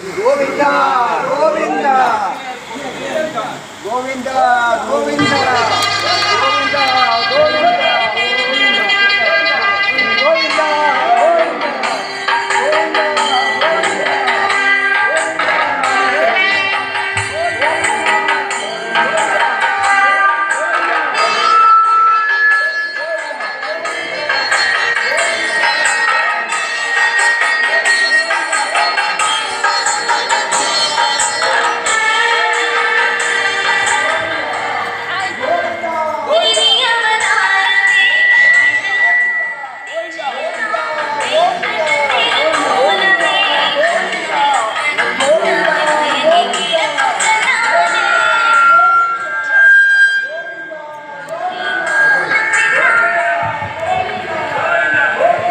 கோவிந்தா கோவிந்தா கோவிந்தா கோவிந்தா கோவிந்தா கோவிந்தா கோவிந்தா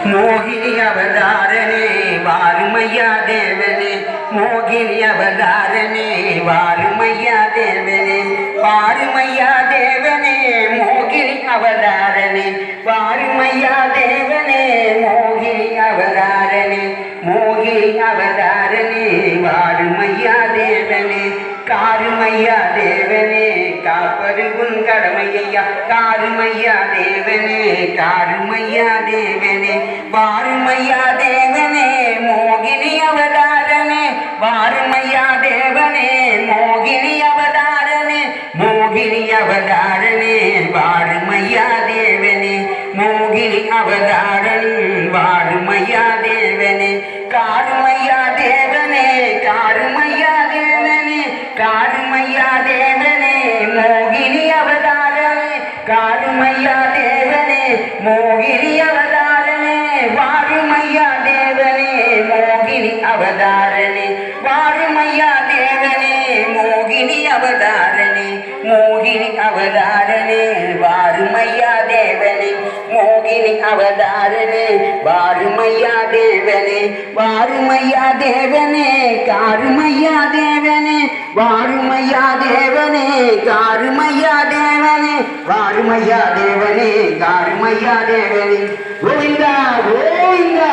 மோகினி அவதாரனே வாருமையா தேவனே மோகினி அவதாரனே வாருமையா தேவனே வாருமையா தேவனே மோகினி அவதாரனே வாருமையா தேவனே மோகினி அவதாரனே மோகினி அவதாரனே வாருமையா தேவனே காருமையா தேவனே காப்பது உன் கடமையா காருமையா தேவனே காருமையா தேவனே வாருமையா தேவனே மோகினி அவதாரனே வாருமையா தேவனே மோகினி அவதாரனே மோகினி அவதாரனே வாருமையா தேவனே மோகினி அவதாரன் வாருமையா தேவனே காருமையா தேவனே காருமையா தேவனே காருமையா தேவனே மோகினி அவதாரனே காருமையா தேவனே மோகினி அவதாரனே வாருமையா தேவனே மோகினி அவதாரனே வாருமையா தேவனே மோகினி அவதாரனே மோகினி அவதாரனே வாருமையா தேவனே மோகினி அவதாரனே வாருமையா தேவனே வாருமையா தேவனே காருமையா தேவனே வாருமையா தேவனே காருமையா தேவனே வாருமையா தேவனே காருமையா தேவனே கோவிந்தா கோவிந்தா